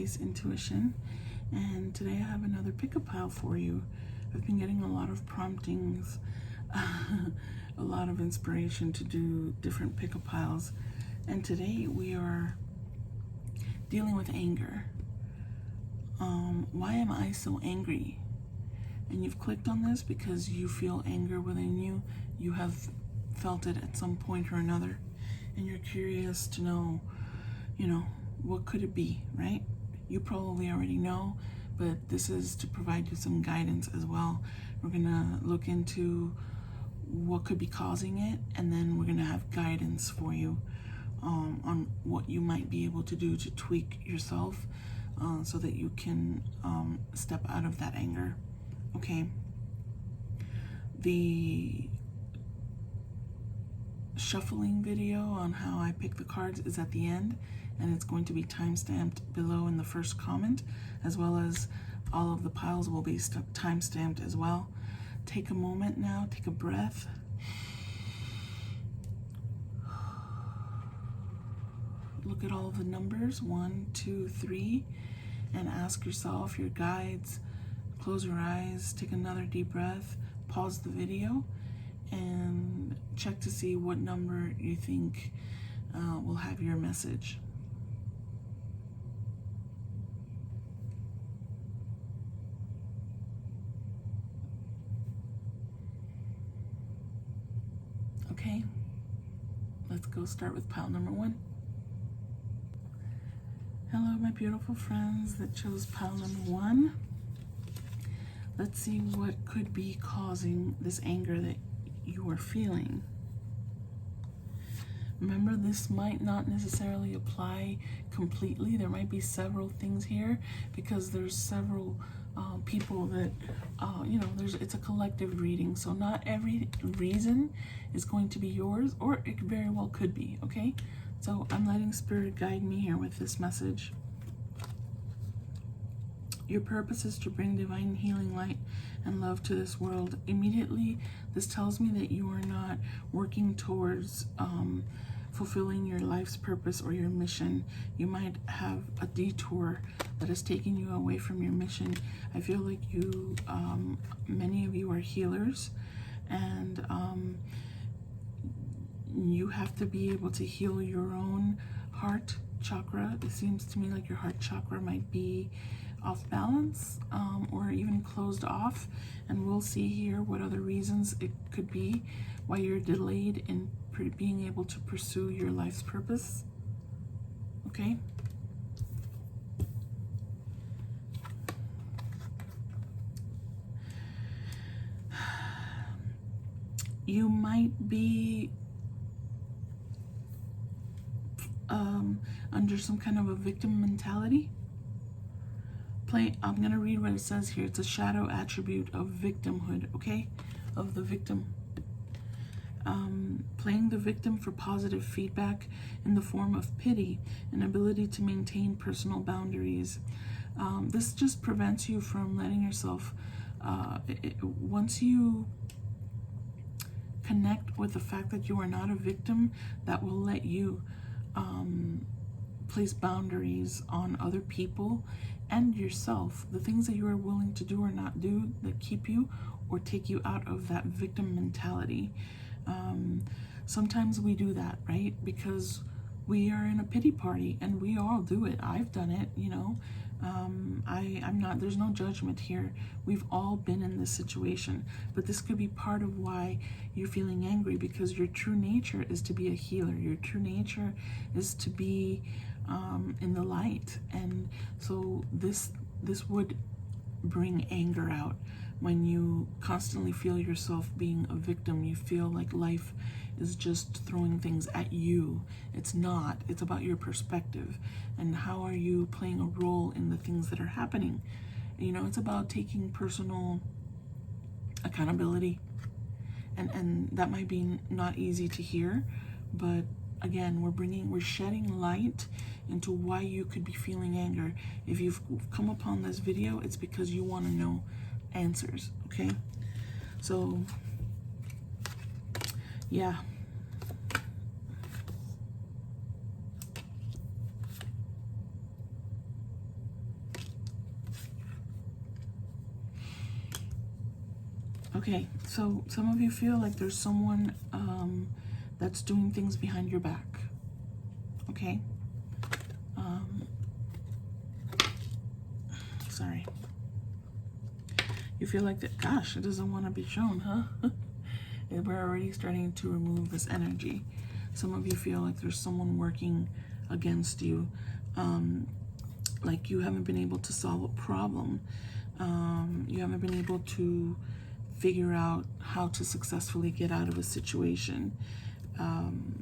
Aries intuition, and today I have another pick-a pile for you. I've been getting a lot of promptings, a lot of inspiration to do different pick-a piles, and today we are dealing with anger. Why am I so angry? And you've clicked on this because you feel anger within you. You have felt it at some point or another, and you're curious to know, what could it be, right? You probably already know, but this is to provide you some guidance as well. We're gonna look into what could be causing it, and then we're gonna have guidance for you on what you might be able to do to tweak yourself so that you can step out of that anger. Okay, the shuffling video on how I pick the cards is at the end, and it's going to be time-stamped below in the first comment, as well as all of the piles will be time-stamped as well. Take a moment now, take a breath. Look at all of the numbers, 1, 2, 3, and ask yourself, your guides, close your eyes, take another deep breath, pause the video, and check to see what number you think will have your message. Okay, let's go start with pile number 1. Hello, my beautiful friends that chose pile number 1. Let's see what could be causing this anger that you are feeling. Remember, this might not necessarily apply completely. There might be several things here because there's several people that, it's a collective reading. So not every reason is going to be yours, or it very well could be, okay? So I'm letting Spirit guide me here with this message. Your purpose is to bring divine healing light and love to this world. Immediately, this tells me that you are not working towards fulfilling your life's purpose or your mission. You might have a detour that is taking you away from your mission. I feel like you, many of you are healers, and you have to be able to heal your own heart chakra. It seems to me like your heart chakra might be off balance or even closed off, and we'll see here what other reasons it could be why you're delayed in being able to pursue your life's purpose. Okay, you might be under some kind of a victim mentality. I'm going to read what it says here. It's a shadow attribute of victimhood, okay? Of the victim. Playing the victim for positive feedback in the form of pity and ability to maintain personal boundaries. This just prevents you from letting yourself, once you connect with the fact that you are not a victim, that will let you place boundaries on other people and yourself, the things that you are willing to do or not do that keep you or take you out of that victim mentality. Sometimes we do that, right? Because we are in a pity party, and we all do it. I've done it, I'm not, there's no judgment here. We've all been in this situation, but this could be part of why you're feeling angry, because your true nature is to be a healer. Your true nature is to be in the light, and so this would bring anger out when you constantly feel yourself being a victim. You feel like life is just throwing things at you. It's not. It's about your perspective and how are you playing a role in the things that are happening. It's about taking personal accountability, and that might be not easy to hear, but again, we're shedding light into why you could be feeling anger. If you've come upon this video, it's because you want to know answers, okay? So yeah, Okay, so some of you feel like there's someone that's doing things behind your back. Okay? Sorry. You feel like that, gosh, it doesn't want to be shown, huh? We're already starting to remove this energy. Some of you feel like there's someone working against you, like you haven't been able to solve a problem. You haven't been able to figure out how to successfully get out of a situation.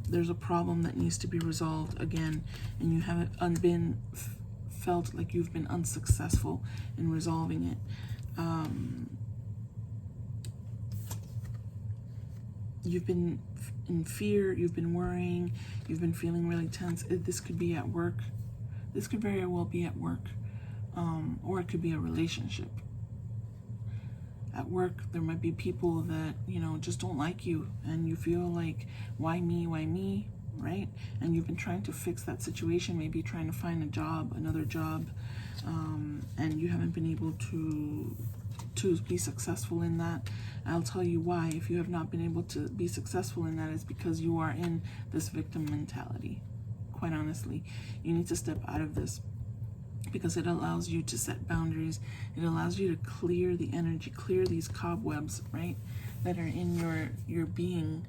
There's a problem that needs to be resolved again, and you haven't felt like you've been unsuccessful in resolving it. You've been in fear, you've been worrying, you've been feeling really tense. This could be at work. This could very well be at work, or it could be a relationship. At work, there might be people that, you know, just don't like you, and you feel like, why me, right? And you've been trying to fix that situation, maybe trying to find a job, another job, and you haven't been able to be successful in that. I'll tell you why. If you have not been able to be successful in that, it's because you are in this victim mentality. Quite honestly, you need to step out of this, because it allows you to set boundaries. It allows you to clear the energy, clear these cobwebs, right, that are in your being,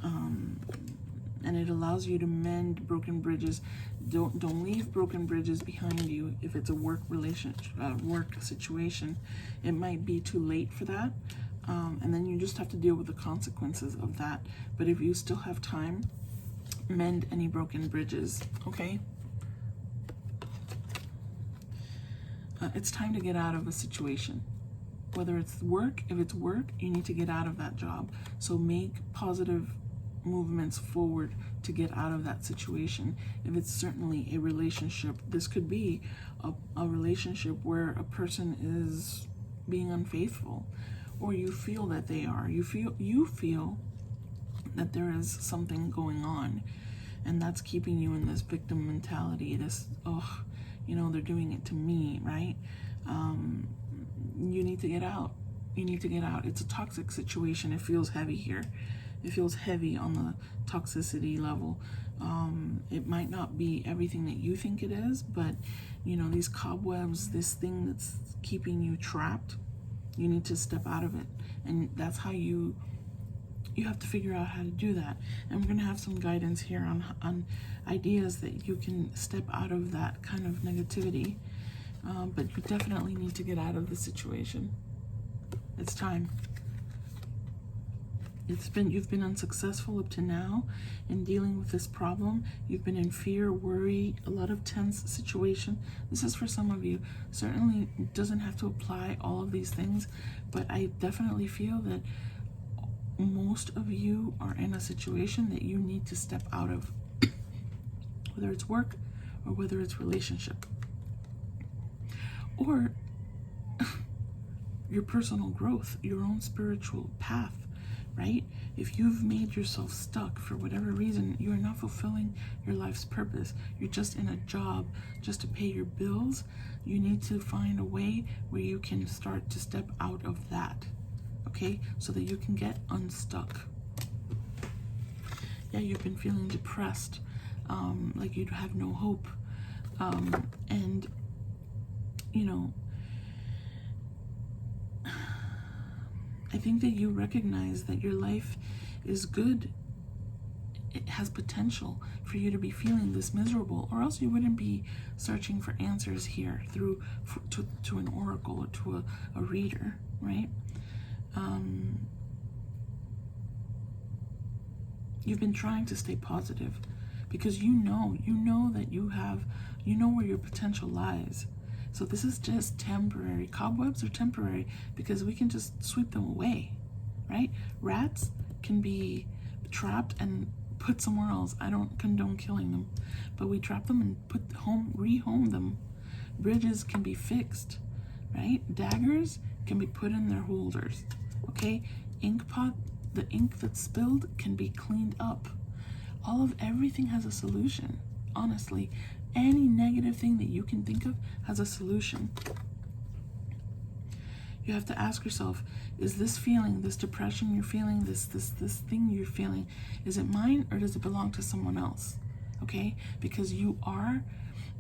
and it allows you to mend broken bridges. Don't leave broken bridges behind you. If it's a work situation, it might be too late for that, and then you just have to deal with the consequences of that. But if you still have time, mend any broken bridges. Okay. It's time to get out of a situation. Whether it's work, if it's work, you need to get out of that job. So make positive movements forward to get out of that situation. If it's certainly a relationship, this could be a relationship where a person is being unfaithful, or you feel that they are. You feel that there is something going on, and that's keeping you in this victim mentality, this, oh, you know, they're doing it to me, right? You need to get out. You need to get out. It's a toxic situation. It feels heavy here. It feels heavy on the toxicity level. It might not be everything that you think it is, but, you know, these cobwebs, this thing that's keeping you trapped, you need to step out of it. And that's how you have to figure out how to do that. And we're going to have some guidance here on ideas that you can step out of that kind of negativity. But you definitely need to get out of the situation. It's time. You've been unsuccessful up to now in dealing with this problem. You've been in fear, worry, a lot of tense situation. This is for some of you. Certainly doesn't have to apply all of these things, but I definitely feel that most of you are in a situation that you need to step out of, whether it's work or whether it's relationship, or your personal growth, your own spiritual path, right? If you've made yourself stuck for whatever reason, you are not fulfilling your life's purpose. You're just in a job just to pay your bills. You need to find a way where you can start to step out of that, okay? So that you can get unstuck. Yeah, you've been feeling depressed, like you have no hope. And, you know, I think that you recognize that your life is good. It has potential for you to be feeling this miserable, or else you wouldn't be searching for answers here to an oracle or to a reader, right? You've been trying to stay positive because you know that you know where your potential lies. So this is just temporary. Cobwebs are temporary because we can just sweep them away, right? Rats can be trapped and put somewhere else. I don't condone killing them, but we trap them and rehome them. Bridges can be fixed, right? Daggers can be put in their holders, okay? Ink pot, the ink that's spilled can be cleaned up. Everything has a solution, honestly. Any negative thing that you can think of has a solution. You have to ask yourself, is this feeling, this depression you're feeling, this thing you're feeling, is it mine or does it belong to someone else? Okay? Because you are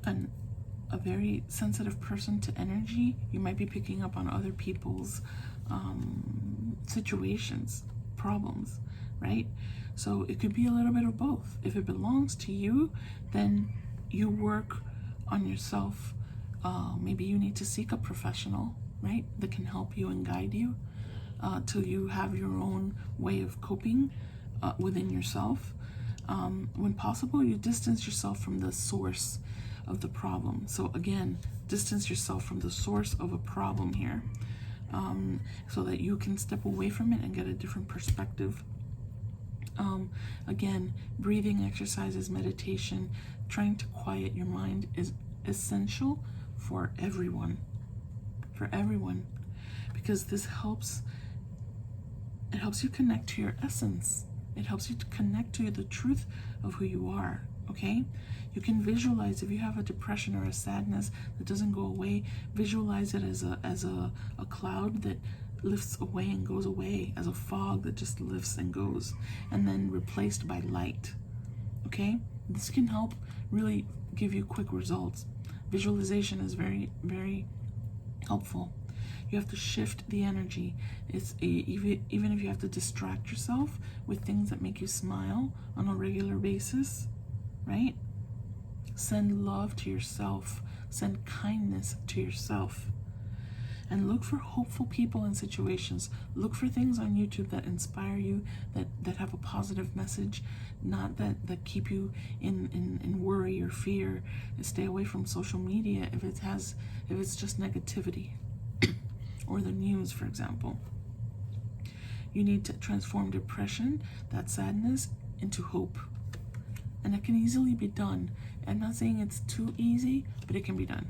a very sensitive person to energy. You might be picking up on other people's situations, problems, right? So it could be a little bit of both. If it belongs to you, then you work on yourself. Maybe you need to seek a professional, right, that can help you and guide you till you have your own way of coping within yourself. When possible, you distance yourself from the source of the problem. So again, distance yourself from the source of a problem here, so that you can step away from it and get a different perspective. Again, breathing exercises, meditation, trying to quiet your mind is essential for everyone. For everyone. Because this helps, it helps you connect to your essence. It helps you to connect to the truth of who you are, okay? You can visualize, if you have a depression or a sadness that doesn't go away, visualize it as a cloud that lifts away and goes away, as a fog that just lifts and goes, and then replaced by light, okay? This can help really give you quick results. Visualization is very, very helpful. You have to shift the energy. It's even if you have to distract yourself with things that make you smile on a regular basis, right? Send love to yourself. Send kindness to yourself. And look for hopeful people and situations. Look for things on YouTube that inspire you, that have a positive message, not that keep you in worry or fear. Stay away from social media if it's just negativity. Or the news, for example. You need to transform depression, that sadness, into hope. And it can easily be done. I'm not saying it's too easy, but it can be done.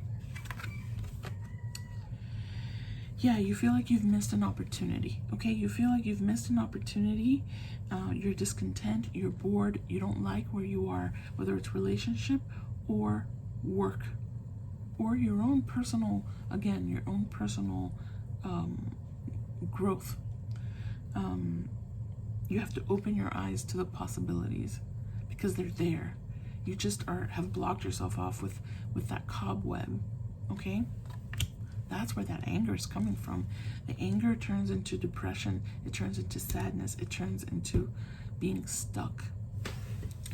Yeah, you feel like you've missed an opportunity, okay? You feel like you've missed an opportunity. You're discontent, you're bored, you don't like where you are, whether it's relationship or work, or your own personal, again, your own personal growth. You have to open your eyes to the possibilities because they're there. You just have blocked yourself off with that cobweb, okay? That's where that anger is coming from. The anger turns into depression. It turns into sadness. It turns into being stuck.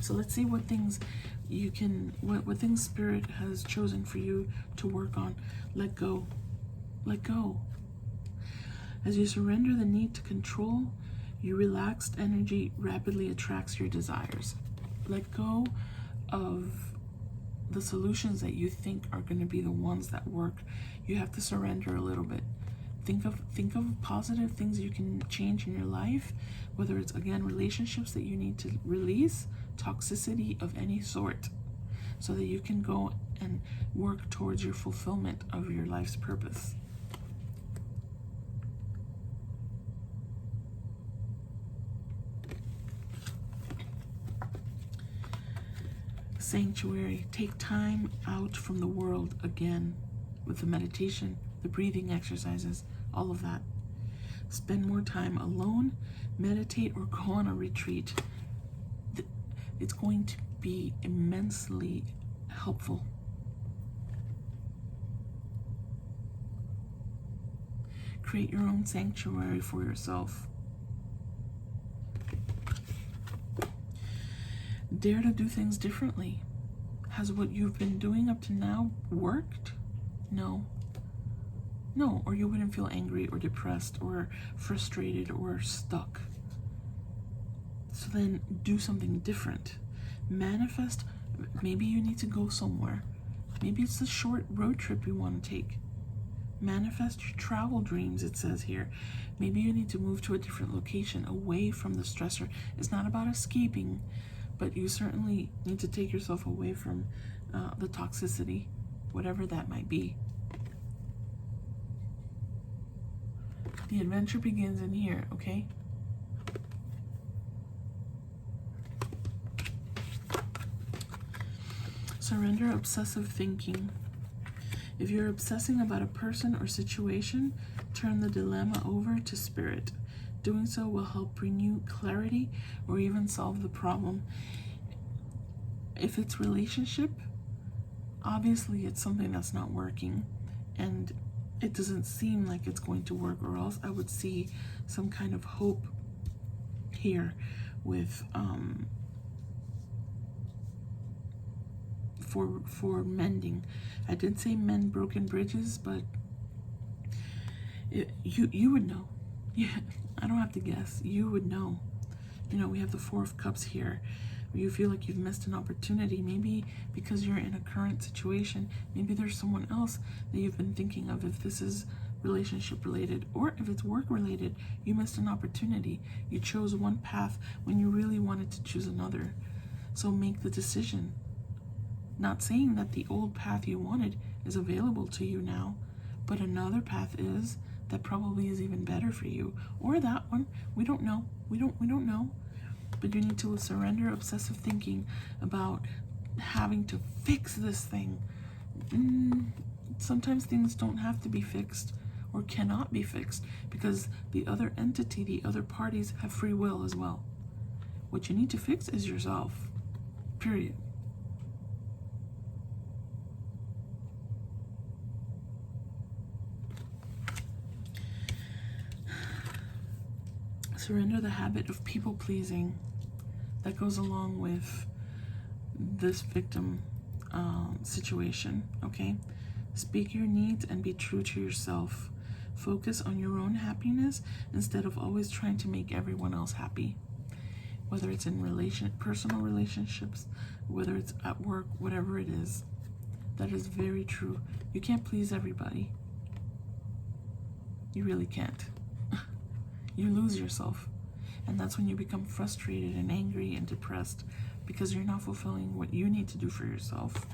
So let's see what things you can, what things Spirit has chosen for you to work on. Let go. Let go. As you surrender the need to control, your relaxed energy rapidly attracts your desires. Let go of the solutions that you think are going to be the ones that work. You have to surrender a little bit. Think of positive things you can change in your life, whether it's, again, relationships that you need to release, toxicity of any sort, so that you can go and work towards your fulfillment of your life's purpose. Sanctuary. Take time out from the world again with the meditation, the breathing exercises, all of that. Spend more time alone, meditate, or go on a retreat. It's going to be immensely helpful. Create your own sanctuary for yourself. Dare to do things differently. Has what you've been doing up to now worked? No. No, or you wouldn't feel angry or depressed or frustrated or stuck. So then do something different. Manifest. Maybe you need to go somewhere. Maybe it's a short road trip you want to take. Manifest your travel dreams, it says here. Maybe you need to move to a different location, away from the stressor. It's not about escaping, but you certainly need to take yourself away from the toxicity, whatever that might be. The adventure begins in here, okay? Surrender obsessive thinking. If you're obsessing about a person or situation, turn the dilemma over to spirit. Doing so will help bring you clarity or even solve the problem. If it's relationship, obviously it's something that's not working and it doesn't seem like it's going to work, or else I would see some kind of hope here with for mending. I did say mend broken bridges, but you would know. Yeah, I don't have to guess. You would know. You know, we have the Four of Cups here. You feel like you've missed an opportunity, maybe because you're in a current situation. Maybe there's someone else that you've been thinking of. If this is relationship related, or if it's work related, you missed an opportunity. You chose one path when you really wanted to choose another. So make the decision. Not saying that the old path you wanted is available to you now, but another path is that probably is even better for you, or that one. We don't know. We don't know. But you need to surrender obsessive thinking about having to fix this thing. Sometimes things don't have to be fixed or cannot be fixed, because the other entity, the other parties have free will as well. What you need to fix is yourself. Period. Surrender the habit of people pleasing that goes along with this victim situation, okay? Speak your needs and be true to yourself. Focus on your own happiness instead of always trying to make everyone else happy. Whether it's in personal relationships, whether it's at work, whatever it is. That is very true. You can't please everybody. You really can't. You lose yourself. And that's when you become frustrated and angry and depressed, because you're not fulfilling what you need to do for yourself.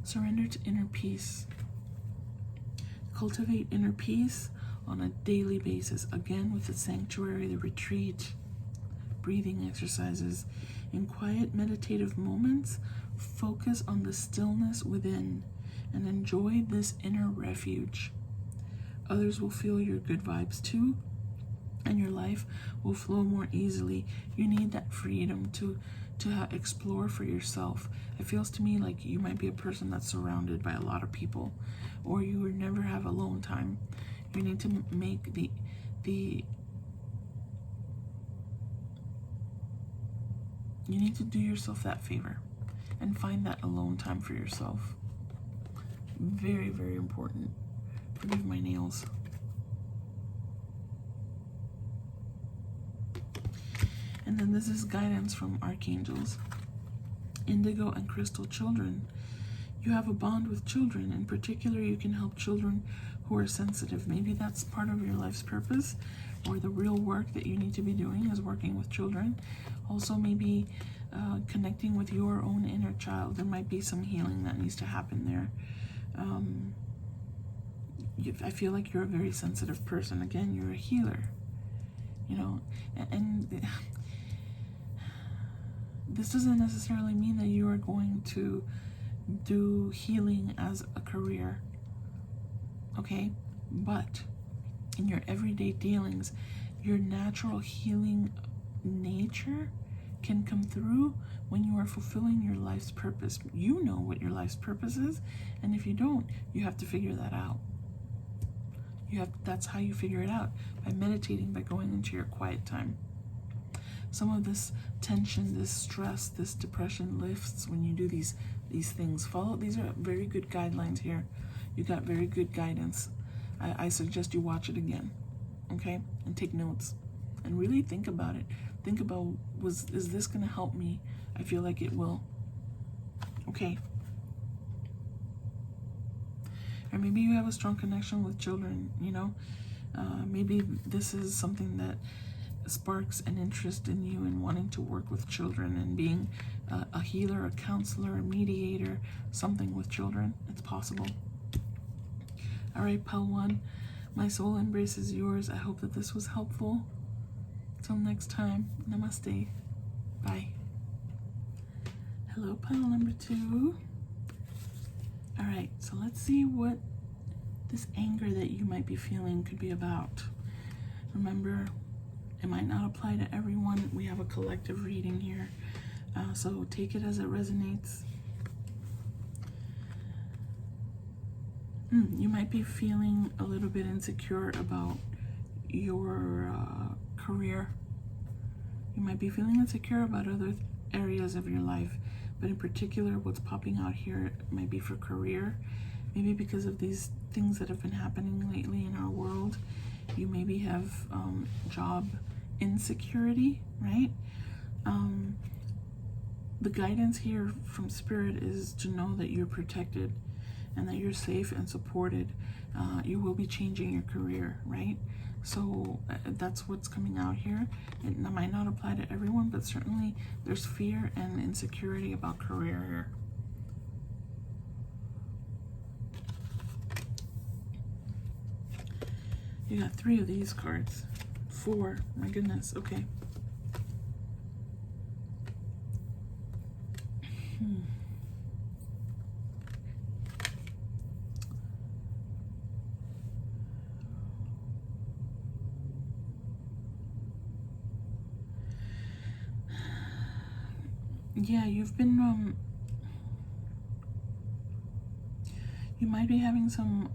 Surrender to inner peace. Cultivate inner peace on a daily basis, again with the sanctuary, the retreat, breathing exercises. In quiet meditative moments, focus on the stillness within and enjoy this inner refuge. Others will feel your good vibes too, and your life will flow more easily. You need that freedom to explore for yourself. It feels to me like you might be a person that's surrounded by a lot of people, or you would never have alone time. You need to make you need to do yourself that favor and find that alone time for yourself. Very, very important. Forgive my nails. And then this is guidance from archangels. Indigo and crystal children. You have a bond with children. In particular, you can help children who are sensitive. Maybe that's part of your life's purpose, or the real work that you need to be doing is working with children. Also, maybe connecting with your own inner child. There might be some healing that needs to happen there. I feel like you're a very sensitive person. Again, you're a healer, you know, and this doesn't necessarily mean that you are going to do healing as a career, okay? But in your everyday dealings, your natural healing nature can come through when you are fulfilling your life's purpose. You know what your life's purpose is, and if you don't, you have to figure that out. That's how you figure it out, by meditating, by going into your quiet time. Some of this tension, this stress, this depression lifts when you do these things. These are very good guidelines here. You got very good guidance. I suggest you watch it again, okay? And take notes and really think about it. Think about, is this going to help me? I feel like it will. Okay. Or maybe you have a strong connection with children, you know. Maybe this is something that sparks an interest in you in wanting to work with children and being a healer, a counselor, a mediator, something with children. It's possible. All right, Pal 1, my soul embraces yours. I hope that this was helpful. Till next time, namaste. Bye. Hello, pile number 2. All right, so let's see what this anger that you might be feeling could be about. Remember, it might not apply to everyone. We have a collective reading here, so take it as it resonates. You might be feeling a little bit insecure about your career. You might be feeling insecure about other areas of your life, but in particular, what's popping out here might be for career. Maybe because of these things that have been happening lately in our world, you maybe have job insecurity, right? The guidance here from Spirit is to know that you're protected and that you're safe and supported. You will be changing your career, right? So that's what's coming out here. It might not apply to everyone, but certainly there's fear and insecurity about career here. You got 3 of these cards. 4, my goodness, okay. Yeah, you've been, you might be having some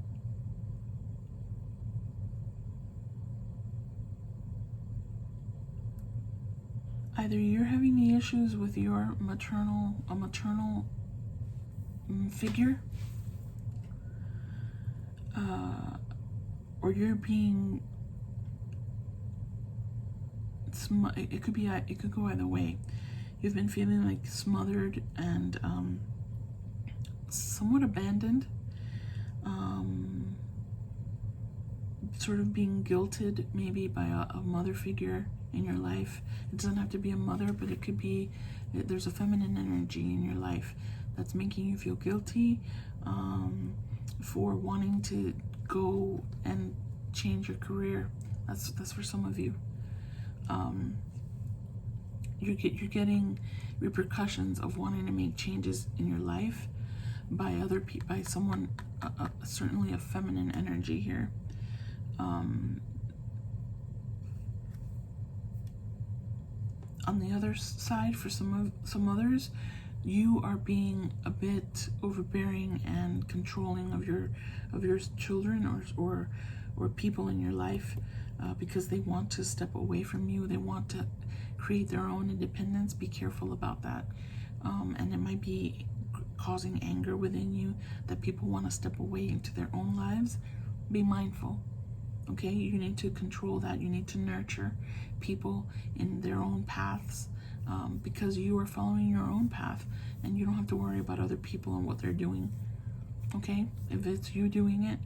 either you're having the issues with your maternal figure, or you're being it could go either way. You've been feeling like smothered and somewhat abandoned, sort of being guilted maybe by a mother figure in your life. It doesn't have to be a mother, but it could be, there's a feminine energy in your life that's making you feel guilty for wanting to go and change your career. That's for some of you. You're getting repercussions of wanting to make changes in your life by other people, by someone, certainly a feminine energy here. On the other side, for some others, you are being a bit overbearing and controlling of your children or people in your life, because they want to step away from you. They want to create their own independence. Be careful about that. And it might be causing anger within you that people want to step away into their own lives. Be mindful. Okay, you need to control that. You need to nurture people in their own paths, because you are following your own path and you don't have to worry about other people and what they're doing. Okay, if it's you doing it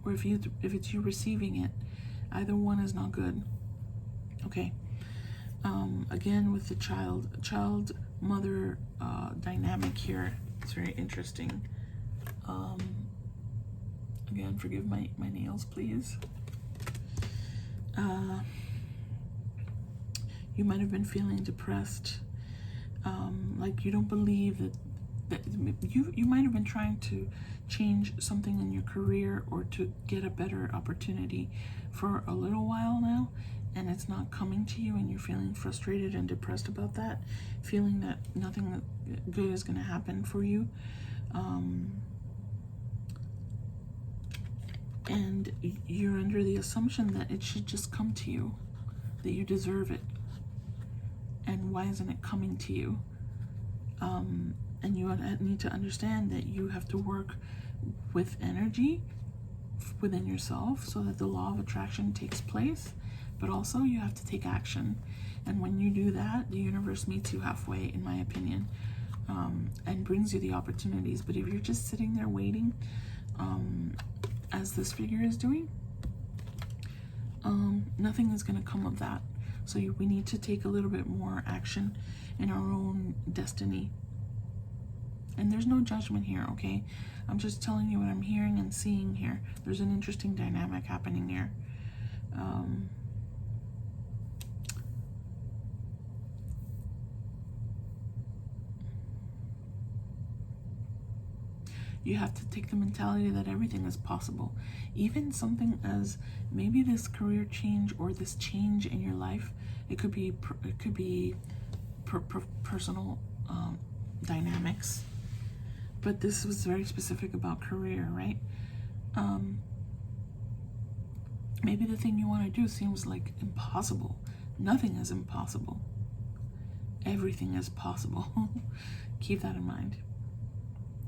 or if it's you receiving it, either one is not good. Okay. Again, with the child mother dynamic here, it's very interesting. Again, forgive my nails, please. You might have been feeling depressed, like you don't believe that you might have been trying to change something in your career or to get a better opportunity for a little while now, and it's not coming to you, and you're feeling frustrated and depressed about that, feeling that nothing good is going to happen for you. And you're under the assumption that it should just come to you, that you deserve it. And why isn't it coming to you? And you need to understand that you have to work with energy within yourself so that the law of attraction takes place, but also you have to take action. And when you do that, the universe meets you halfway, in my opinion, and brings you the opportunities. But if you're just sitting there waiting, as this figure is doing, nothing is going to come of that. So we need to take a little bit more action in our own destiny. And there's no judgment here, okay? I'm just telling you what I'm hearing and seeing here. There's an interesting dynamic happening here. You have to take the mentality that everything is possible. Even something as maybe this career change or this change in your life, it could be personal dynamics, but this was very specific about career, right? Maybe the thing you want to do seems like impossible. Nothing is impossible. Everything is possible. Keep that in mind.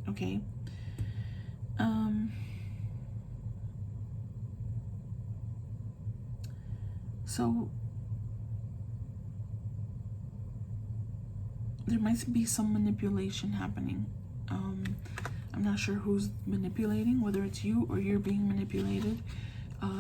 Okay. So there might be some manipulation happening. I'm not sure who's manipulating, whether it's you or you're being manipulated.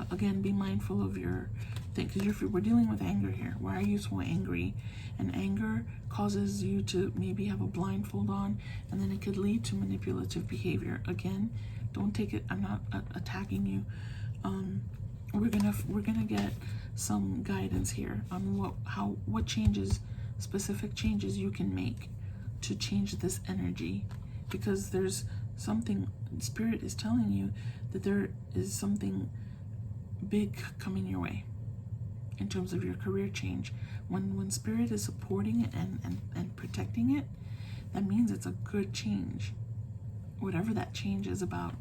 Again, be mindful of your thing, because we're dealing with anger here. Why are you so angry? And anger causes you to maybe have a blindfold on, and then it could lead to manipulative behavior. Again, don't take it. I'm not attacking you. We're gonna get some guidance here on what changes, specific changes you can make to change this energy, because there's something, Spirit is telling you that there is something big coming your way in terms of your career change. When Spirit is supporting it and protecting it, that means it's a good change, whatever that change is about.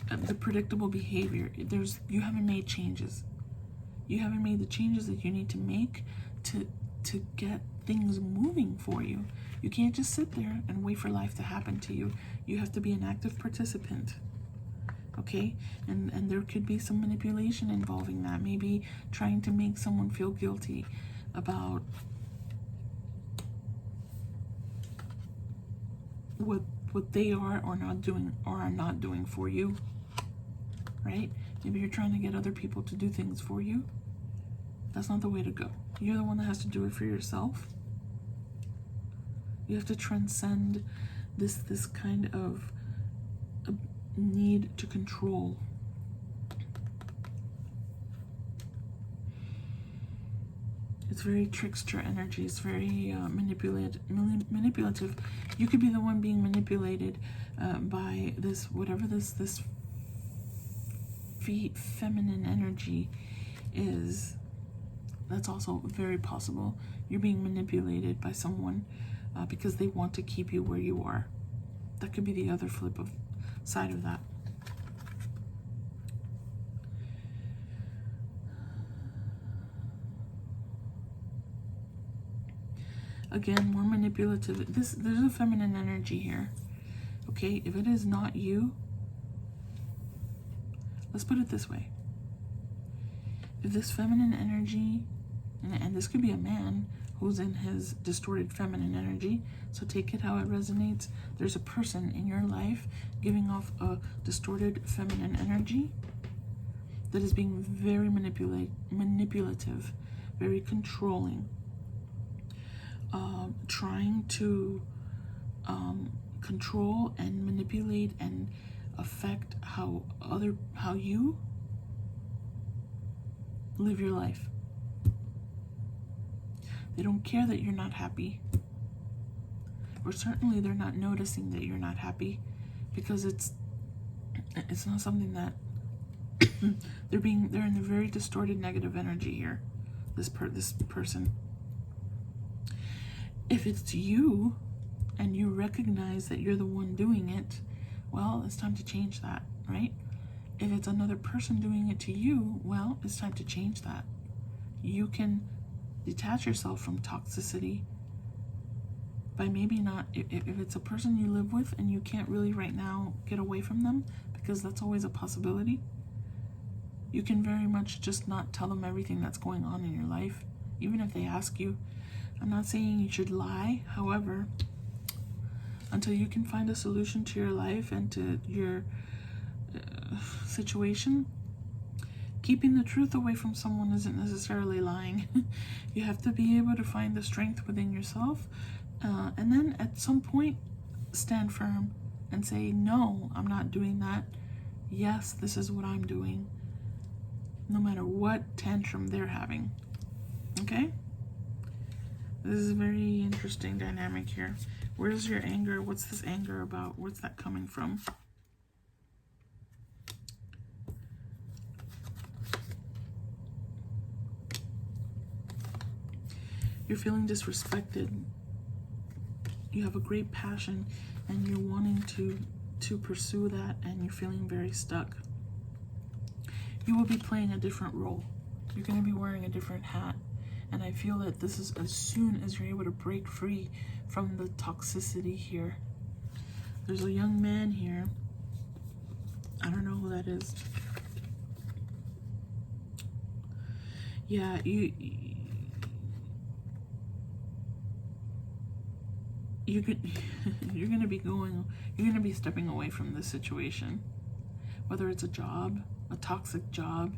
The predictable behavior, you haven't made changes. You haven't made the changes that you need to make to get things moving for you. You can't just sit there and wait for life to happen to you. You have to be an active participant. Okay? And there could be some manipulation involving that. Maybe trying to make someone feel guilty about what they are or not doing or are not doing for you. Right? Maybe you're trying to get other people to do things for you. That's not the way to go. You're the one that has to do it for yourself. You have to transcend this kind of need to control. It's very trickster energy. It's very manipulative. You could be the one being manipulated by this, whatever this feminine energy is. That's also very possible. You're being manipulated by someone because they want to keep you where you are. That could be the other side of that. Again, more manipulative. There's a feminine energy here. Okay, if it is not you, let's put it this way. If this feminine energy, and this could be a man who's in his distorted feminine energy, so take it how it resonates. There's a person in your life giving off a distorted feminine energy that is being very manipulative, very controlling, trying to control and manipulate and affect how you live your life. They don't care that you're not happy, or certainly they're not noticing that you're not happy, because it's not something that they're in a very distorted negative energy here. This person. If it's you and you recognize that you're the one doing it, well, it's time to change that, right? If it's another person doing it to you, well, it's time to change that. You can detach yourself from toxicity by maybe not, if it's a person you live with and you can't really right now get away from them, because that's always a possibility, you can very much just not tell them everything that's going on in your life, even if they ask you. I'm not saying you should lie, however, until you can find a solution to your life and to your situation, keeping the truth away from someone isn't necessarily lying. You have to be able to find the strength within yourself, and then at some point stand firm and say, no, I'm not doing that. Yes, this is what I'm doing, no matter what tantrum they're having. Okay? This is a very interesting dynamic here. Where's your anger? What's this anger about? Where's that coming from? You're feeling disrespected. You have a great passion and you're wanting to pursue that, and you're feeling very stuck. You will be playing a different role. You're going to be wearing a different hat. And I feel that this is as soon as you're able to break free from the toxicity here. There's a young man here. I don't know who that is. Yeah, you're gonna be stepping away from this situation, whether it's a job, a toxic job,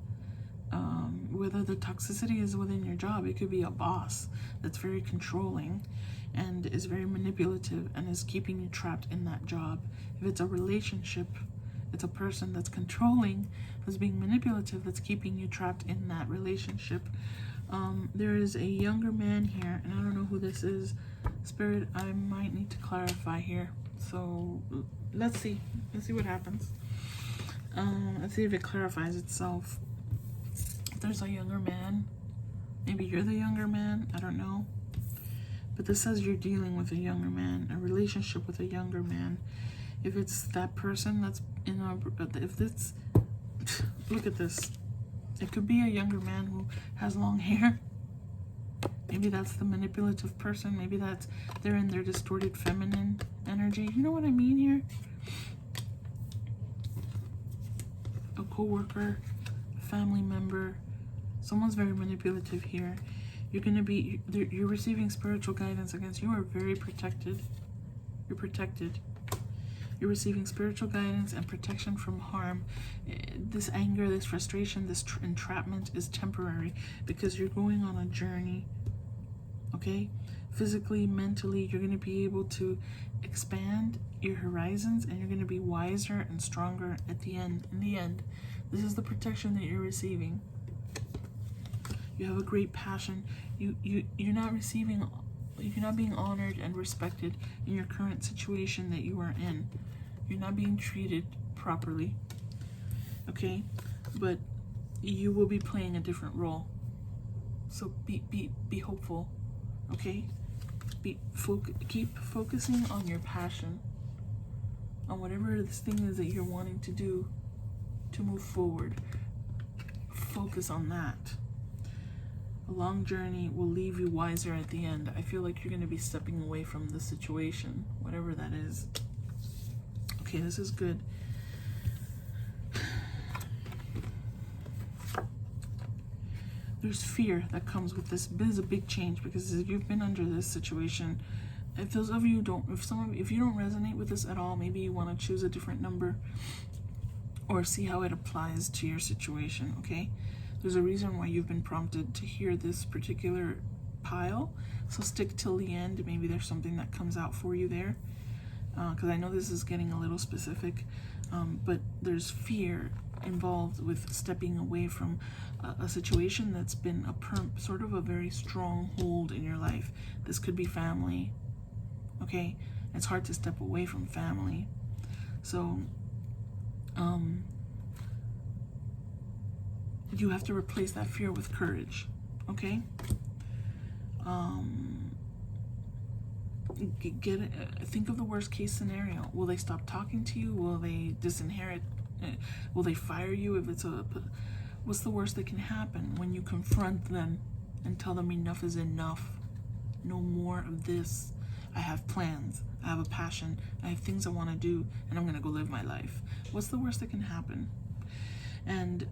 whether the toxicity is within your job. It could be a boss that's very controlling and is very manipulative and is keeping you trapped in that job. If it's a relationship, it's a person that's controlling, that's being manipulative, that's keeping you trapped in that relationship. There is a younger man here, and I don't know who this is. Spirit, I might need to clarify here. So let's see what happens. Let's see if it clarifies itself. If there's a younger man, maybe you're the younger man, I don't know. But this says you're dealing with a younger man, a relationship with a younger man. If it's that person that's in if it's, look at this. It could be a younger man who has long hair. Maybe that's the manipulative person. Maybe they're in their distorted feminine energy. You know what I mean here? A co-worker, a family member. Someone's very manipulative here. You're receiving spiritual guidance against you. You are very protected. You're protected. You're receiving spiritual guidance and protection from harm. This anger, this frustration, this entrapment is temporary because you're going on a journey. Okay? Physically, mentally, you're going to be able to expand your horizons, and you're going to be wiser and stronger at the end. In the end, this is the protection that you're receiving. You have a great passion. You're not being honored and respected in your current situation that you are in. You're not being treated properly. Okay? But you will be playing a different role. So be hopeful. Okay? Keep focusing on your passion. On whatever this thing is that you're wanting to do to move forward. Focus on that. A long journey will leave you wiser at the end. I feel like you're going to be stepping away from the situation, whatever that is. Okay, this is good. There's fear that comes with this. This is a big change because if you've been under this situation, if those of you don't, if you don't resonate with this at all, maybe you want to choose a different number or see how it applies to your situation, okay? There's a reason why you've been prompted to hear this particular pile, so stick till the end. Maybe there's something that comes out for you there, because I know this is getting a little specific, but there's fear involved with stepping away from a situation that's been sort of a very strong hold in your life. This could be family, okay? It's hard to step away from family, so you have to replace that fear with courage, okay? Think of the worst case scenario. Will they stop talking to you? Will they disinherit? Will they fire you? What's the worst that can happen when you confront them and tell them enough is enough? No more of this. I have plans. I have a passion. I have things I want to do, and I'm going to go live my life. What's the worst that can happen? And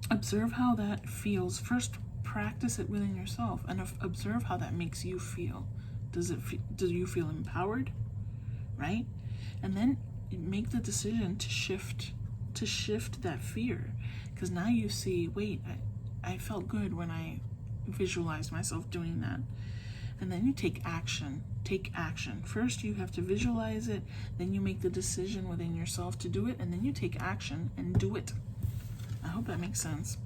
observe how that feels. First, practice it within yourself and observe how that makes you feel. Do you feel empowered? Right? And then make the decision to shift that fear, because now you see, wait, I felt good when I visualized myself doing that. And then you take action. First you have to visualize it, then you make the decision within yourself to do it, and then you take action and do it. I hope that makes sense.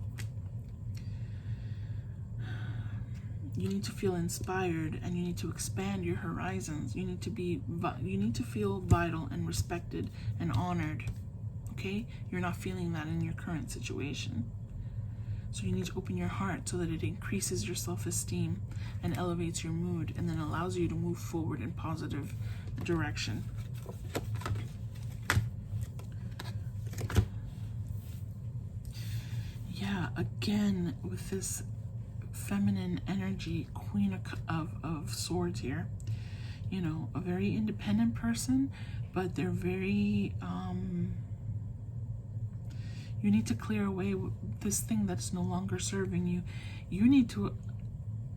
You need to feel inspired, and you need to expand your horizons. You need to feel vital and respected and honored. Okay? You're not feeling that in your current situation. So you need to open your heart so that it increases your self-esteem and elevates your mood, and then allows you to move forward in positive direction. Yeah, again, with this feminine energy, Queen of Swords here, you know, a very independent person, but they're very, you need to clear away this thing that's no longer serving you. You need to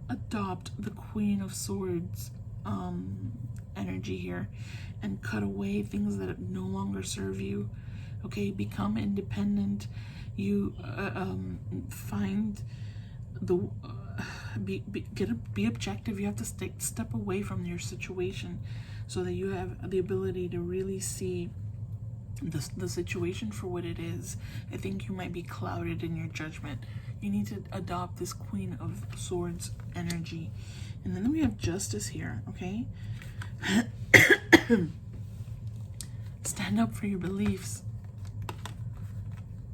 adopt the Queen of Swords energy here and cut away things that no longer serve you. Okay, become independent. You find the be objective. You have to step away from your situation so that you have the ability to really see the situation for what it is. I think you might be clouded in your judgment. You need to adopt this Queen of Swords energy. And then we have Justice here, okay? Stand up for your beliefs.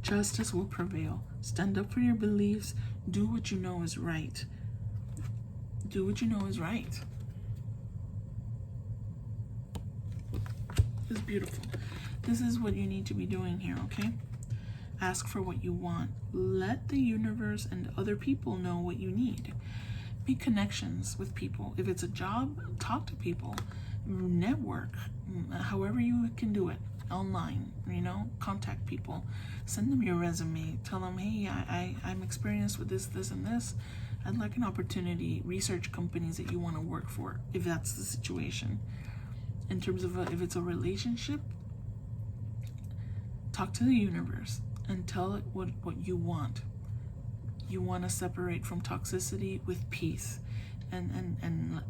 Justice will prevail. Stand up for your beliefs. Do what you know is right. Do what you know is right. It's beautiful. This is what you need to be doing here, okay? Ask for what you want. Let the universe and other people know what you need. Make connections with people. If it's a job, talk to people. Network, however you can do it. Online, you know, contact people. Send them your resume. Tell them, hey, I'm experienced with this, this, and this. I'd like an opportunity. Research companies that you want to work for, if that's the situation. In terms of if it's a relationship, talk to the universe and tell it what you want. You want to separate from toxicity with peace, and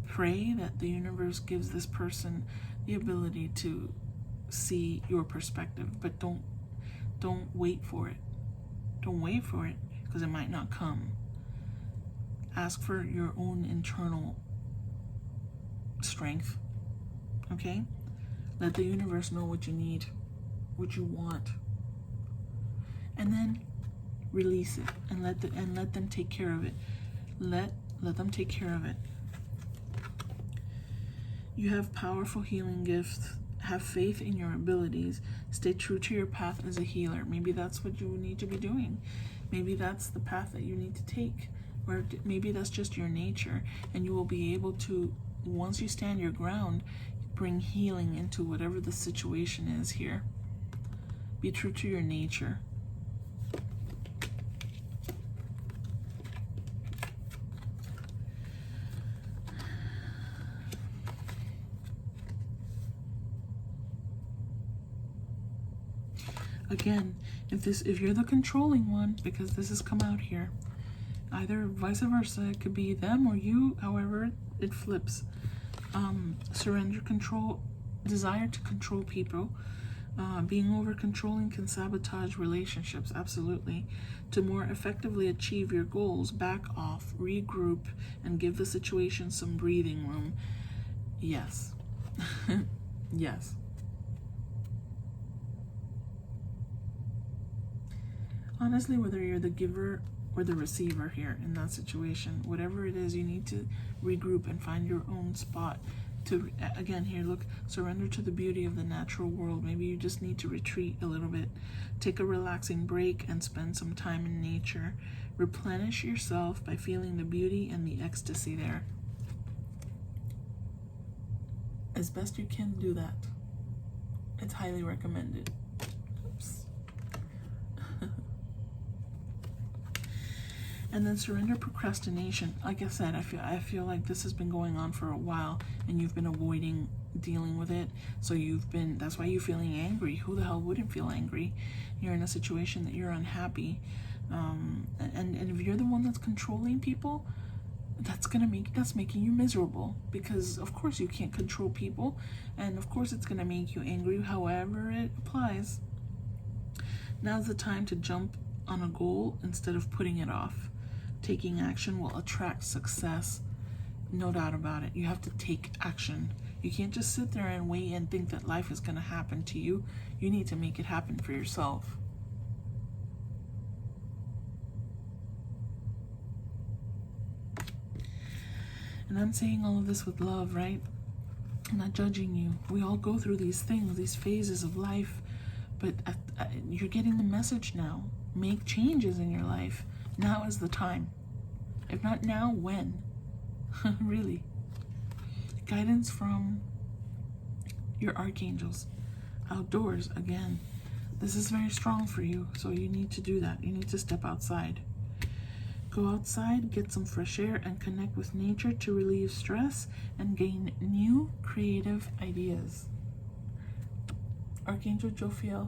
pray that the universe gives this person the ability to see your perspective, but don't wait for it. Don't wait for it, because it might not come. Ask for your own internal strength, okay? Let the universe know what you need, what you want, and then release it and let them take care of it. Let them take care of it. You have powerful healing gifts. Have faith in your abilities. Stay true to your path as a healer. Maybe that's what you need to be doing. Maybe that's the path that you need to take, or maybe that's just your nature, and you will be able to, once you stand your ground, bring healing into whatever the situation is here. Be true to your nature. Again, if you're the controlling one, because this has come out here, either vice versa, it could be them or you, however it flips. Surrender control, desire to control people. Being over controlling can sabotage relationships, absolutely. To more effectively achieve your goals, back off, regroup, and give the situation some breathing room. Yes. Yes. Honestly, whether you're the giver or the receiver here in that situation, whatever it is, you need to regroup and find your own spot. To, again, here, look, surrender to the beauty of the natural world. Maybe you just need to retreat a little bit. Take a relaxing break and spend some time in nature. Replenish yourself by feeling the beauty and the ecstasy there. As best you can, do that. It's highly recommended. Oops. And then surrender procrastination. Like I said, I feel like this has been going on for a while, and you've been avoiding dealing with it. So that's why you're feeling angry. Who the hell wouldn't feel angry? You're in a situation that you're unhappy. And if you're the one that's controlling people, that's making you miserable, because of course you can't control people, and of course it's gonna make you angry however it applies. Now's the time to jump on a goal instead of putting it off. taking action will attract success. No doubt about it. You have to take action. You can't just sit there and wait and think that life is going to happen to you. You need to make it happen for yourself. And I'm saying all of this with love, right? I'm not judging you. We all go through these things, these phases of life, but you're getting the message now. Make changes in your life. Now is the time. If not now, when? Really. Guidance from your archangels. Outdoors, again. This is very strong for you, so you need to do that. You need to step outside. Go outside, get some fresh air, and connect with nature to relieve stress and gain new creative ideas. Archangel Jophiel.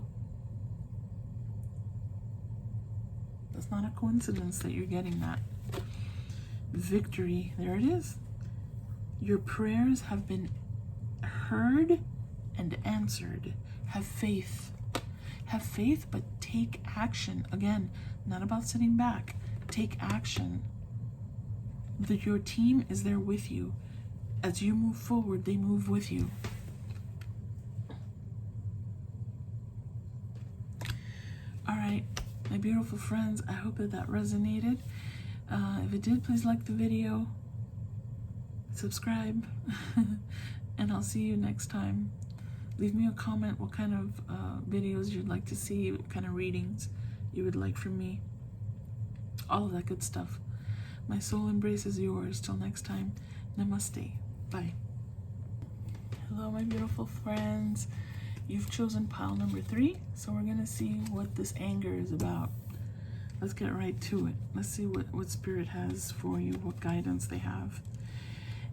That's not a coincidence that you're getting that. Victory. There it is. Your prayers have been heard and answered. Have faith. Have faith, but take action. Again, not about sitting back. Take action. Your team is there with you. As you move forward, they move with you. All right, my beautiful friends, I hope that resonated. If it did, please like the video, subscribe, and I'll see you next time. Leave me a comment what kind of videos you'd like to see, what kind of readings you would like from me. All of that good stuff. My soul embraces yours. Till next time, namaste. Bye. Hello, my beautiful friends. You've chosen pile number 3, so we're going to see what this anger is about. Let's get right to it. Let's see what Spirit has for you, what guidance they have.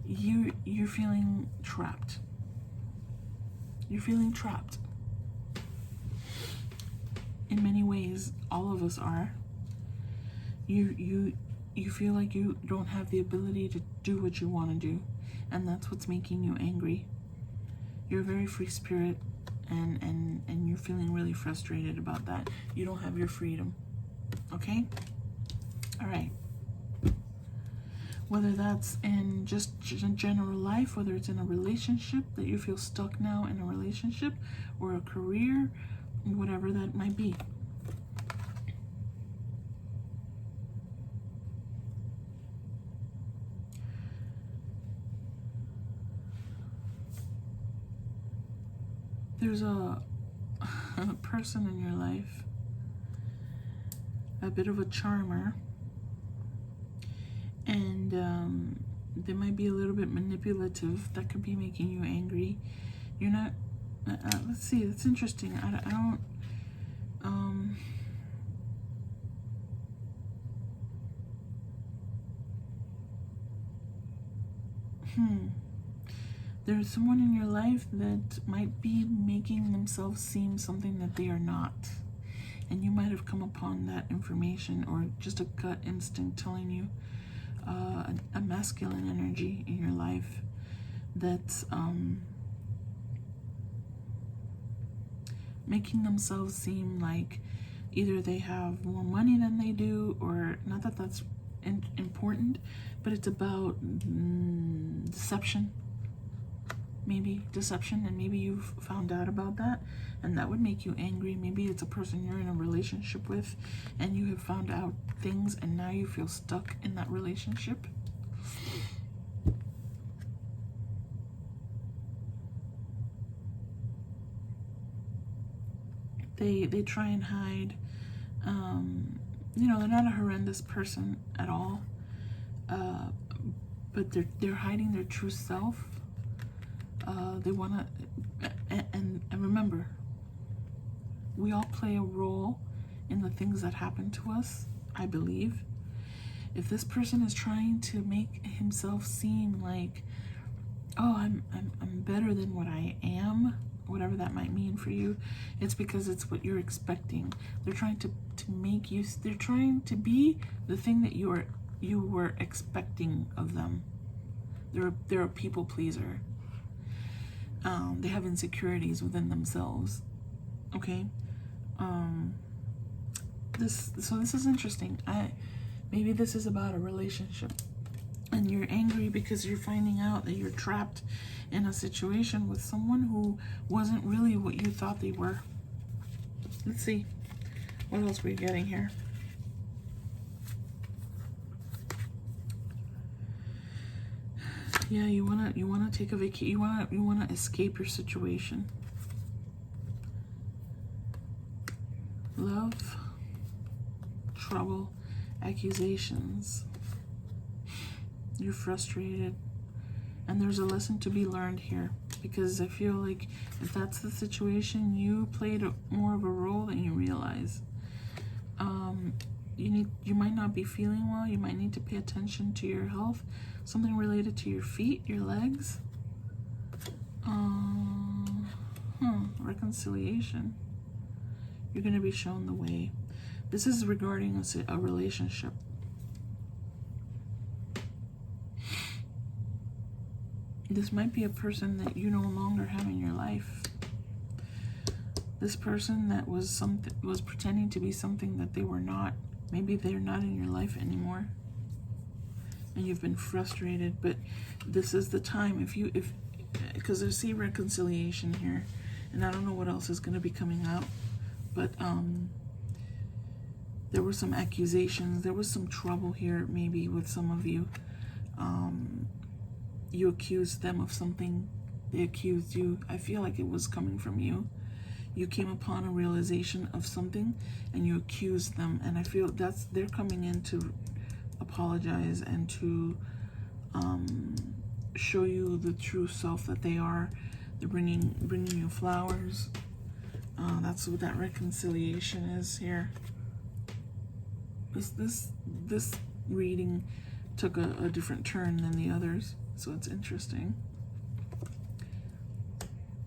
You're feeling trapped. You're feeling trapped. In many ways, all of us are. You feel like you don't have the ability to do what you want to do, and that's what's making you angry. You're a very free spirit, and you're feeling really frustrated about that. You don't have your freedom. Okay? All right. Whether that's in just general life, whether it's in a relationship, that you feel stuck now in a relationship, or a career, whatever that might be. There's a person in your life, a bit of a charmer, and they might be a little bit manipulative. That could be making you angry. You're not, let's see, it's interesting. I don't, there's someone in your life that might be making themselves seem something that they are not. And you might have come upon that information, or just a gut instinct telling you a masculine energy in your life that's making themselves seem like either they have more money than they do, or not that that's important, but it's about deception. Maybe deception, and maybe you've found out about that, and that would make you angry. Maybe it's a person you're in a relationship with, and you have found out things, and now you feel stuck in that relationship. They try and hide. You know, they're not a horrendous person at all, but they're hiding their true self. They want to, and remember, we all play a role in the things that happen to us, I believe. If this person is trying to make himself seem like, oh, I'm better than what I am, whatever that might mean for you, it's because it's what you're expecting. They're trying to make you, they're trying to be the thing that you were expecting of them. They're a people pleaser. They have insecurities within themselves. Okay. This is interesting. Maybe this is about a relationship, and you're angry because you're finding out that you're trapped in a situation with someone who wasn't really what you thought they were. Let's see. What else we're getting here? Yeah, you wanna take a vacation. You wanna escape your situation. Love, trouble, accusations. You're frustrated, and there's a lesson to be learned here, because I feel like if that's the situation, you played more of a role than you realize. You might not be feeling well. You might need to pay attention to your health. Something related to your feet, your legs. Reconciliation. You're going to be shown the way. This is regarding a relationship. This might be a person that you no longer have in your life. This person that was pretending to be something that they were not. Maybe they're not in your life anymore, and you've been frustrated. But this is the time, because I see reconciliation here, and I don't know what else is going to be coming out. But there were some accusations. There was some trouble here, maybe with some of you. You accused them of something. They accused you. I feel like it was coming from you. You came upon a realization of something, and you accused them. And I feel they're coming in to apologize and to show you the true self that they are. They're bringing you flowers. That's what that reconciliation is here. This reading took a different turn than the others, so it's interesting.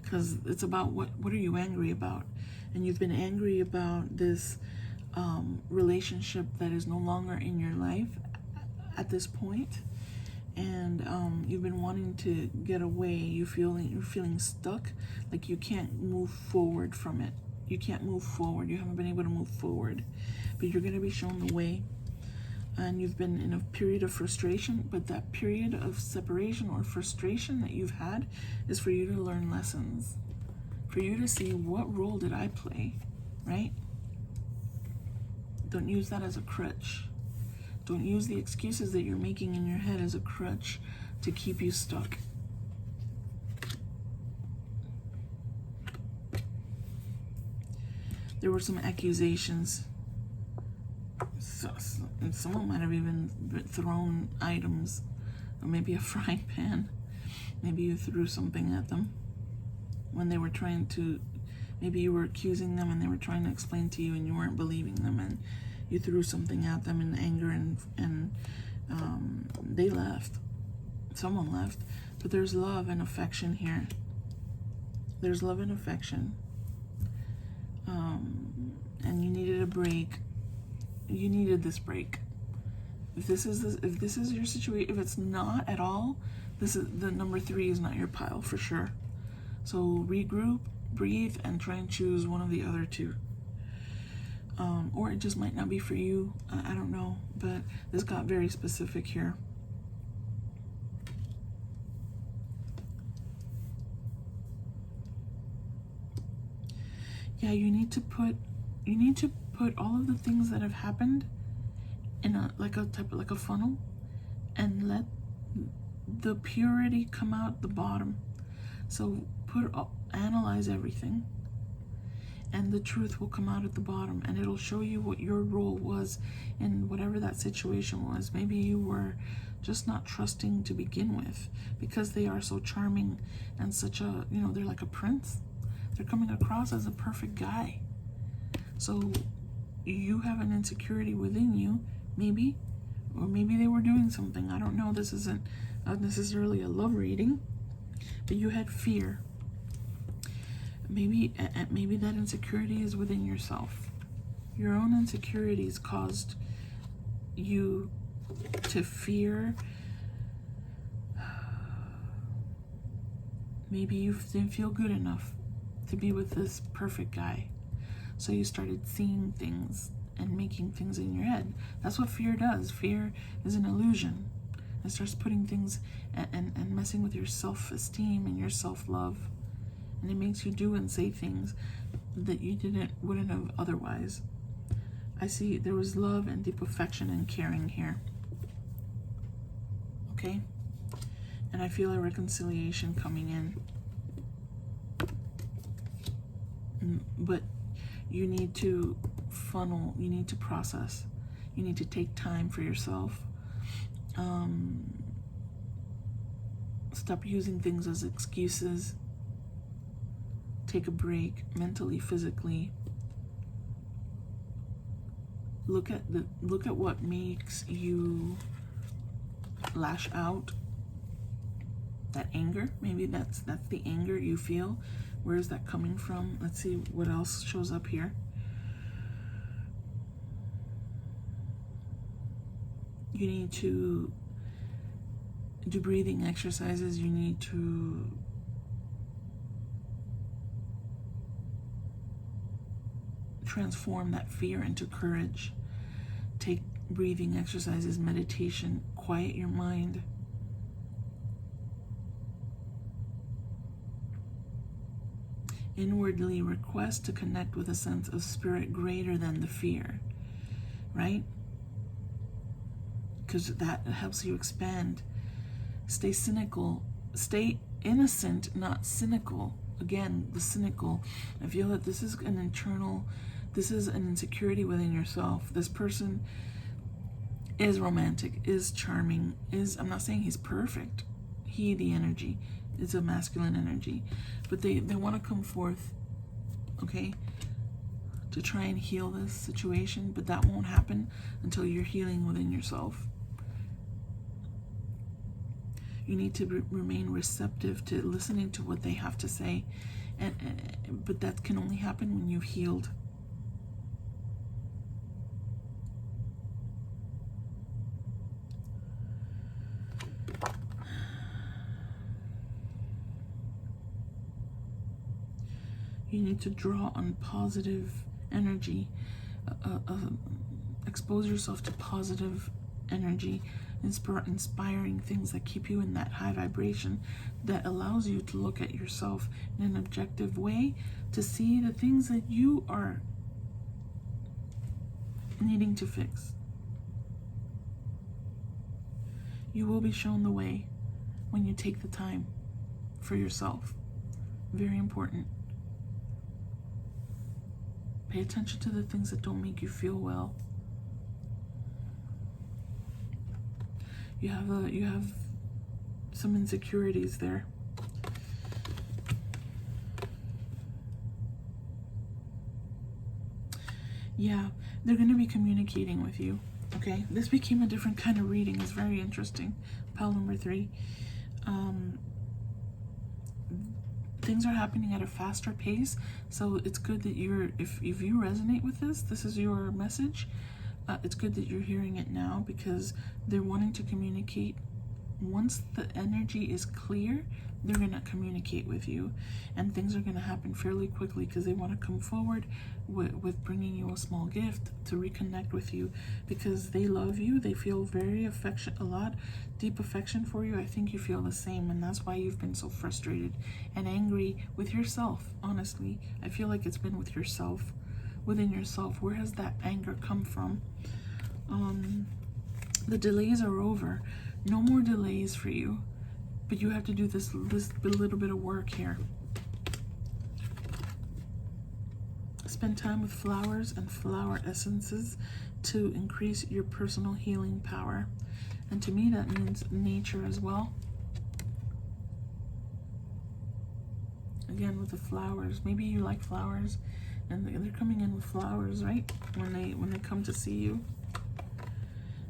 Because it's about what are you angry about? And you've been angry about this relationship that is no longer in your life at this point. And you've been wanting to get away. You're feeling stuck, like you can't move forward from it. You can't move forward. You haven't been able to move forward, but you're going to be shown the way. And you've been in a period of frustration, but that period of separation or frustration that you've had is for you to learn lessons, for you to see what role did I play, right? Don't use that as a crutch. Don't use the excuses that you're making in your head as a crutch to keep you stuck. There were some accusations. And someone might have even thrown items, or maybe a frying pan. Maybe you threw something at them when they were trying to, maybe you were accusing them and they were trying to explain to you and you weren't believing them, and you threw something at them in anger, and they left. Someone left. But there's love and affection here. There's love and affection. And you needed a break. You needed this break. If this is your situation, if it's not at all, this is the number 3 is not your pile for sure. So regroup, breathe, and try and choose one of the other 2. Or it just might not be for you. I don't know, but this got very specific here. Yeah, you need to put all of the things that have happened in like a funnel, and let the purity come out the bottom. So analyze everything, and the truth will come out at the bottom, and it'll show you what your role was in whatever that situation was. Maybe you were just not trusting to begin with, because they are so charming and such a, they're like a prince. They're coming across as a perfect guy. So you have an insecurity within you, maybe, or maybe they were doing something. I don't know. This isn't necessarily a love reading, but you had fear. Maybe that insecurity is within yourself. Your own insecurities caused you to fear. Maybe you didn't feel good enough to be with this perfect guy. So you started seeing things and making things in your head. That's what fear does. Fear is an illusion. It starts putting things and messing with your self-esteem and your self-love. And it makes you do and say things that you wouldn't have otherwise. I see there was love and deep affection and caring here. Okay? And I feel a reconciliation coming in. But you need to funnel, you need to process. You need to take time for yourself. Stop using things as excuses. Take a break mentally, physically. Look at what makes you lash out. That anger, maybe that's the anger you feel. Where is that coming from? Let's see what else shows up here. You need to do breathing exercises. You need to transform that fear into courage. Take breathing exercises, meditation, quiet your mind. Inwardly request to connect with a sense of spirit greater than the fear, right? Because that helps you expand. Stay cynical. Stay innocent, not cynical. Again, the cynical. I feel that this is an insecurity within yourself. This person is romantic, is charming, I'm not saying he's perfect. The energy is a masculine energy. But they want to come forth, okay, to try and heal this situation, but that won't happen until you're healing within yourself. You need to remain receptive to listening to what they have to say, but that can only happen when you've healed. You need to draw on positive energy, expose yourself to positive energy, inspiring things that keep you in that high vibration, that allows you to look at yourself in an objective way, to see the things that you are needing to fix. You will be shown the way when you take the time for yourself. Very important. Pay attention to the things that don't make you feel well. You have some insecurities there. Yeah, they're going to be communicating with you. Okay, this became a different kind of reading. It's very interesting. Pile number 3. Things are happening at a faster pace, so it's good that if you resonate with this is your message. It's good that you're hearing it now, because they're wanting to communicate. Once the energy is clear, they're going to communicate with you, and things are going to happen fairly quickly, because they want to come forward with bringing you a small gift to reconnect with you, because they love you. They feel very deep affection for you. I think you feel the same, and that's why you've been so frustrated and angry with yourself. Honestly, I feel like it's been with yourself, within yourself. Where has that anger come from? The delays are over. No more delays for you, but you have to do this little bit of work here. Spend time with flowers and flower essences to increase your personal healing power. And to me, that means nature as well. Again, with the flowers. Maybe you like flowers, and they're coming in with flowers, right? When they come to see you.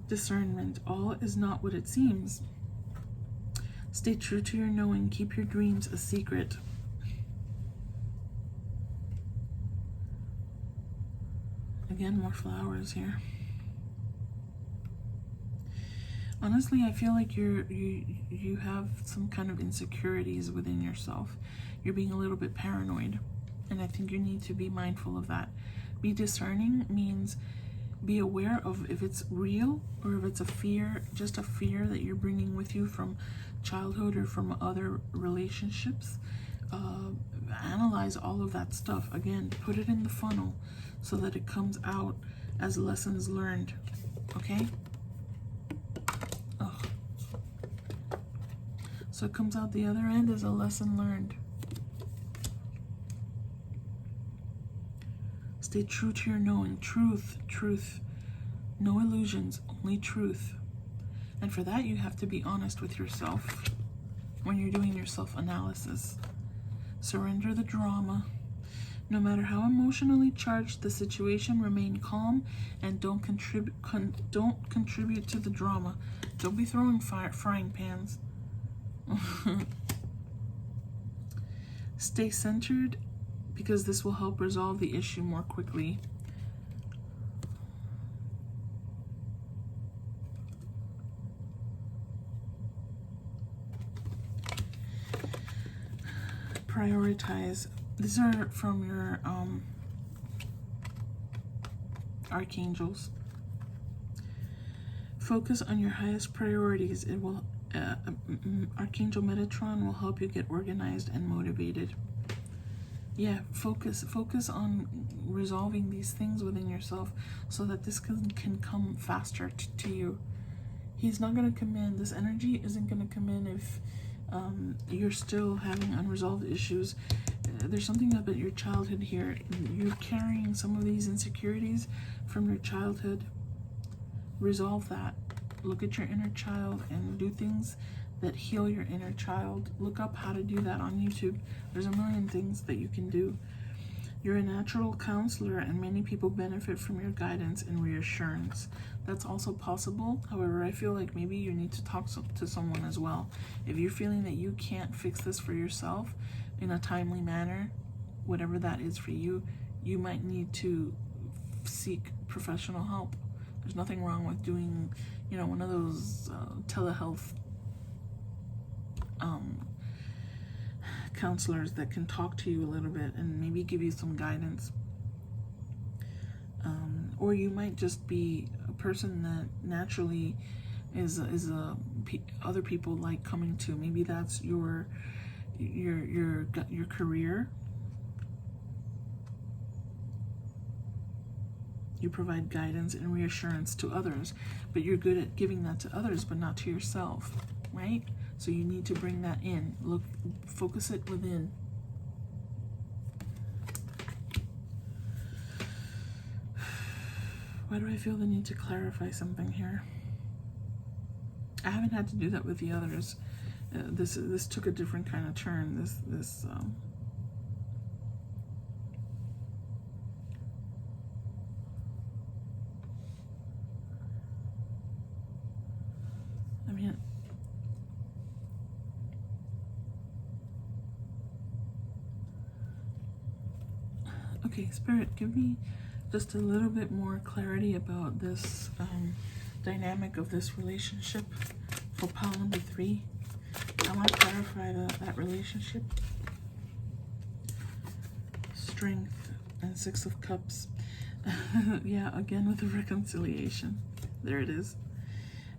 Discernment. All is not what it seems. Stay true to your knowing. Keep your dreams a secret. Again, more flowers here. Honestly, I feel like you have some kind of insecurities within yourself. You're being a little bit paranoid, and I think you need to be mindful of that. Be discerning means be aware of if it's real or if it's a fear, just a fear that you're bringing with you from childhood or from other relationships. Analyze all of that stuff. Again, put it in the funnel so that it comes out as lessons learned. Okay? Ugh. So it comes out the other end as a lesson learned. Stay true to your knowing. Truth, truth. No illusions, only truth. And for that, you have to be honest with yourself when you're doing your self-analysis. Surrender the drama. No matter how emotionally charged the situation, remain calm and don't contribute to the drama. Don't be throwing frying pans. Stay centered, because this will help resolve the issue more quickly. Prioritize. These are from your archangels. Focus on your highest priorities. It will Archangel Metatron will help you get organized and motivated. Yeah, focus on resolving these things within yourself so that this can come faster to you. He's not going to come in. This energy isn't going to come in if you're still having unresolved issues. There's something about your childhood here. You're carrying some of these insecurities from your childhood. Resolve that. Look at your inner child and do things that heal your inner child. Look up how to do that on YouTube. There's a million things that you can do. You're a natural counselor, and many people benefit from your guidance and reassurance. That's also possible. However, I feel like maybe you need to talk to someone as well. If you're feeling that you can't fix this for yourself in a timely manner, whatever that is for you, you might need to seek professional help. There's nothing wrong with doing, one of those telehealth counselors that can talk to you a little bit and maybe give you some guidance. Or you might just be a person that naturally is other people like coming to. Maybe that's your career. You provide guidance and reassurance to others, but you're good at giving that to others, but not to yourself, right? So you need to bring that in. Look, focus it within. Why do I feel the need to clarify something here? I haven't had to do that with the others. This took a different kind of turn. Okay, Spirit, give me just a little bit more clarity about this dynamic of this relationship for pile number 3. I want to clarify that relationship. Strength and 6 of Cups. Yeah, again with the reconciliation. There it is.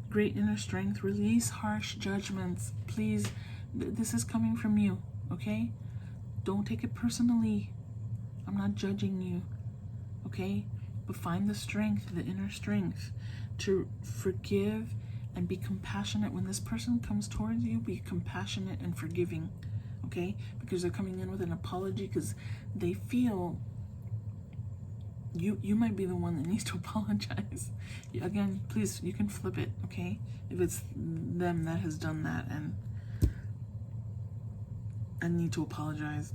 Great inner strength. Release harsh judgments. Please, this is coming from you, okay? Don't take it personally. I'm not judging you, okay? But find the strength, the inner strength to forgive and be compassionate. When this person comes towards you, be compassionate and forgiving, okay? Because they're coming in with an apology because they feel you might be the one that needs to apologize. Again, please, you can flip it, okay? If it's them that has done that and need to apologize.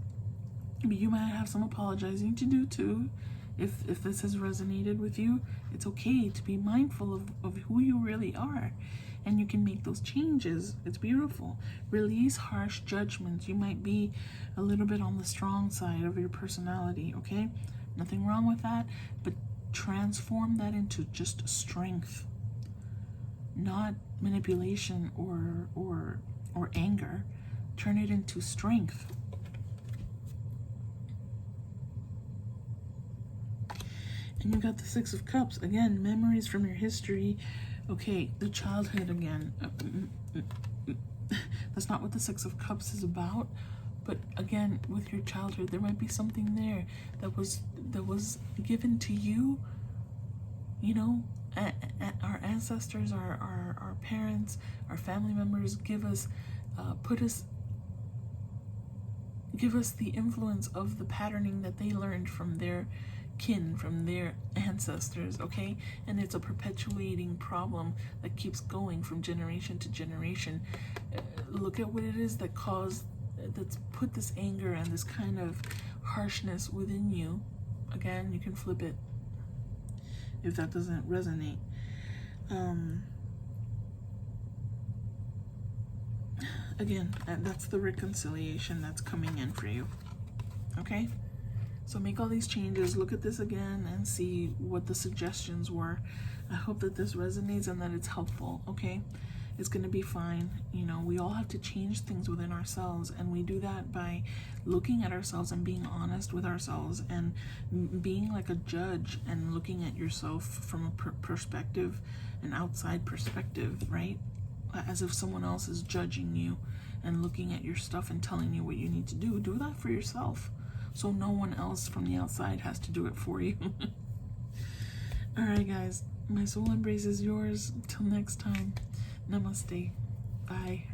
But you might have some apologizing to do too. If this has resonated with you, it's okay to be mindful of who you really are. And you can make those changes. It's beautiful. Release harsh judgments. You might be a little bit on the strong side of your personality, okay? Nothing wrong with that. But transform that into just strength. Not manipulation or anger. Turn it into strength. And you got the Six of Cups. Again, memories from your history. Okay, the childhood again. That's not what the Six of Cups is about. But again, with your childhood, there might be something there that was given to you. You know, our ancestors, our parents, our family members give us the influence of the patterning that they learned from their kin, from their ancestors, okay? And it's a perpetuating problem that keeps going from generation to generation. Look at what it is that's put this anger and this kind of harshness within you. Again, you can flip it if that doesn't resonate. Again, that's the reconciliation that's coming in for you. Okay? So make all these changes, look at this again and see what the suggestions were. I hope that this resonates and that it's helpful, okay? It's going to be fine. You know, we all have to change things within ourselves, and we do that by looking at ourselves and being honest with ourselves and being like a judge and looking at yourself from a perspective, an outside perspective, right? As if someone else is judging you and looking at your stuff and telling you what you need to do. Do that for yourself, so no one else from the outside has to do it for you. All right, guys, my soul embraces yours. Till next time, namaste. Bye.